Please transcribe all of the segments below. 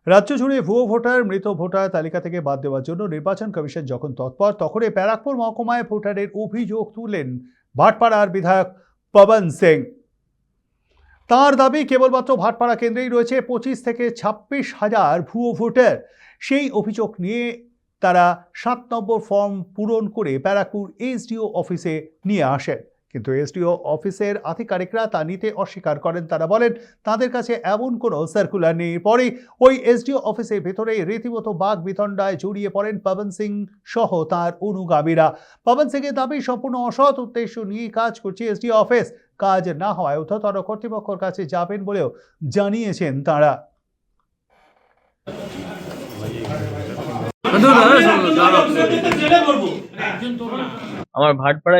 রাজ্য জুড়ে ভুয়ো ভোটার মৃত ভোটার তালিকা থেকে বাদ দেওয়ার জন্য নির্বাচন কমিশন যখন তৎপর, তখনই ব্যারাকপুর মহকুমায় ভোটারের অভিযোগ তুললেন ভাটপাড়ার বিধায়ক পবন সিং। তার দাবি, কেবলমাত্র ভাটপাড়া কেন্দ্রেই রয়েছে 25 থেকে 26,000 ভুয়ো ভোটার। সেই অভিযোগ নিয়ে তারা 7 নম্বর ফর্ম পূরণ করে ব্যারাকপুর এসডিও অফিসে নিয়ে আসেন, কিন্তু এসডিও অফিসের আধিকারিকরা তা নিতে অস্বীকার করেন। তারা বলেন তাদের কাছে এমন কোনো সার্কুলার নেই। পরে ওই এসডিও অফিসের ভেতরে রীতিমতো বাক বিতণ্ডায় জড়িয়ে পড়েন পবন সিং সহ তার অনুগামীরা। পবন সিংয়ের দাবি, সম্পূর্ণ অসৎ উদ্দেশ্য নিয়ে কাজ করছে এসডিও অফিস। কাজ না হওয়ায় ঊর্ধ্বতন কর্তৃপক্ষের কাছে যাবেন বলেও জানিয়েছেন তারা। আমার ভাটপাড়া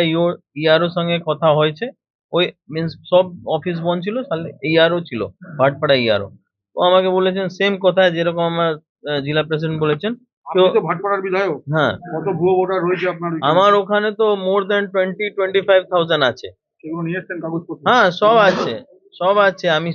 ইআরও সঙ্গে কথা হয়েছে। ওই মিন্স সব অফিস বন্ধ ছিল, তাহলে ইআরও ছিল, ভাটপাড়া ইআরও। তো আমাকে বলেছেন সেম কথা যেরকম আমার জেলা প্রেসিডেন্ট বলেছেন। আপনি তো ভাটপাড়ার বিধায়ক, হ্যাঁ, কত ভুয়ো ভোটার রয়েছে আপনার ওইখানে? আমার ওখানে তো মোর দেন 25,000 আছে। সেগুলো নিয়ে এসছেন কাগজপত্র? হ্যাঁ, সব আছে, সব আছে। আমি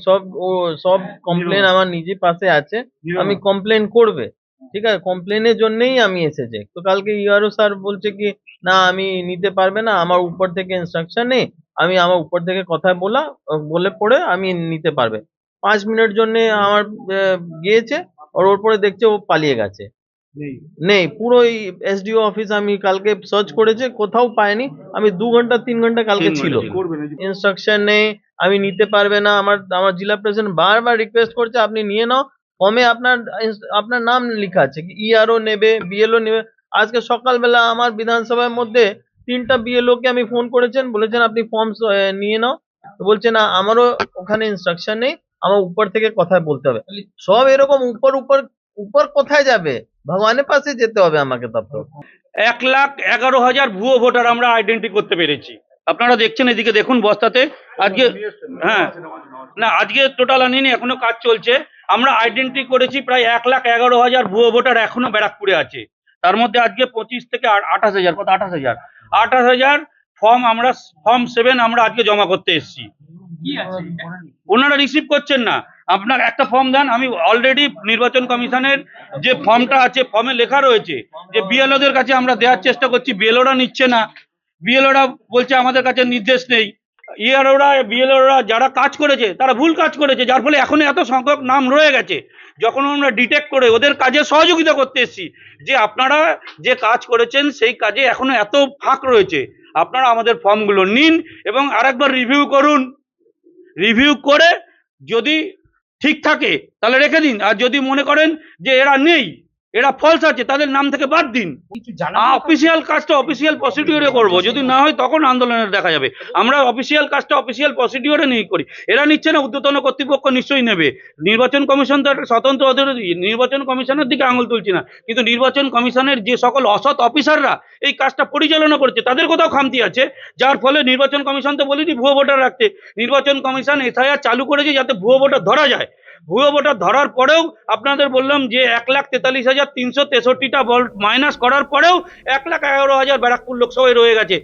সব কমপ্লেন আমার নিজে পাশে আছে। আমি কমপ্লেন করবে, ঠিক আছে, কমপ্লেনের জন্যই আমি এসেছি। তো কালকে ইআরও স্যার বলছে কি না, আমি নিতে পারবে না, আমার উপর থেকে ইনস্ট্রাকশন নেই, আমি আমার উপর থেকে কথা বলে পড়ে আমি নিতে পারবে। 5 মিনিট জন্য আমার গিয়েছে, আর ওর পরে দেখছে ও পালিয়ে গেছে। নেই, পুরো এসডিও অফিস আমি কালকে সার্চ করেছে, কোথাও পাইনি। আমি 2 ঘন্টা 3 ঘন্টা কালকে ছিল, ইনস্ট্রাকশন নেই, আমি নিতে পারবে না। আমার জেলা প্রেসিডেন্ট বারবার রিকোয়েস্ট করছে আপনি নিয়ে নাও, ফর্মে আপনার নাম লেখা আছে, ইআরও নেবে, বিএলও নেবে। আজকে সকালবেলা আমার বিধানসভার মধ্যে 3টা বিএলও কে আমি ফোন করেছেন, বলেছেন আপনি ফর্ম নিয়ে নাও। তো বলছে না, আমারও ওখানে ইনস্ট্রাকশন নেই, আমার উপর থেকে কথা বলতে হবে। সব এরকম উপর উপর উপর কোথায় যাবে, ভগবানের পাশে যেতে হবে আমাকে। তারপর 1,11,000 ভুয়ো ভোটার আমরা আইডেন্টি করতে পেরেছি। আপনারা দেখছেন, এদিকে দেখুন বস্তাতে। আজকে হ্যাঁ, না আজকে টোটাল আনিনি, এখনো কাজ চলছে। আমরা আইডেন্টি করেছি প্রায় 1,11,000 ভুয়ো ভোটার এখনো ব্যারাকপুরে আছে। তার মধ্যে আজকে 25 থেকে 28,000, কত 28,000 ফর্ম 7 আমরা আজকে জমা করতে এসেছি। ওনারা রিসিভ করছেন না। আপনার একটা ফর্ম দেন, আমি অলরেডি নির্বাচন কমিশনের যে ফর্মটা আছে, ফর্মে লেখা রয়েছে যে বিএলওদের কাছে আমরা দেওয়ার চেষ্টা করছি, বিএলওরা নিচ্ছে না। বিএলওরা বলছে আমাদের কাছে নির্দেশ নেই। বিএলওরা যারা কাজ করেছে তারা ভুল কাজ করেছে, যার ফলে এখনো এত সংখ্যক নাম রয়ে গেছে। যখন আমরা ডিটেক্ট করে ওদের কাজে সহযোগিতা করতে এসেছি যে আপনারা যে কাজ করেছেন সেই কাজে এখনো এত ফাঁক রয়েছে, আপনারা আমাদের ফর্মগুলো নিন এবং আরেকবার রিভিউ করুন। রিভিউ করে যদি ঠিক থাকে তাহলে রেখে দিন, আর যদি মনে করেন যে এরা নেই, এরা ফলস আছে, তাদের নাম থেকে বাদ দিন। অফিসিয়াল কাজটা অফিসিয়াল প্রসিডিওরে করবো, যদি না হয় তখন আন্দোলনের দেখা যাবে। আমরা অফিসিয়াল কাজটা অফিসিয়াল প্রসিডিওরে নিয়ে করি। এরা নিচ্ছে না, ঊর্ধ্বতন কর্তৃপক্ষ নিশ্চয়ই নেবে। নির্বাচন কমিশন তো একটা স্বতন্ত্র অথরিটি, নির্বাচন কমিশনের দিকে আঙুল তুলছি না, কিন্তু নির্বাচন কমিশনের যে সকল অসৎ অফিসাররা এই কাজটা পরিচালনা করছে তাদের কোথাও খামতি আছে, যার ফলে নির্বাচন কমিশন তো বলিনি ভুয়ো ভোটার রাখতে। নির্বাচন কমিশন এসআইআর চালু করেছে যাতে ভুয়ো ভোটার ধরা যায়। ভুয়ো ভোটার ধরার পরেও আপনাদের বললাম যে 1,43,363টা ভোট মাইনাস করার পরেও 1,11,000 ব্যারাকপুর লোকসভায় রয়ে গেছে।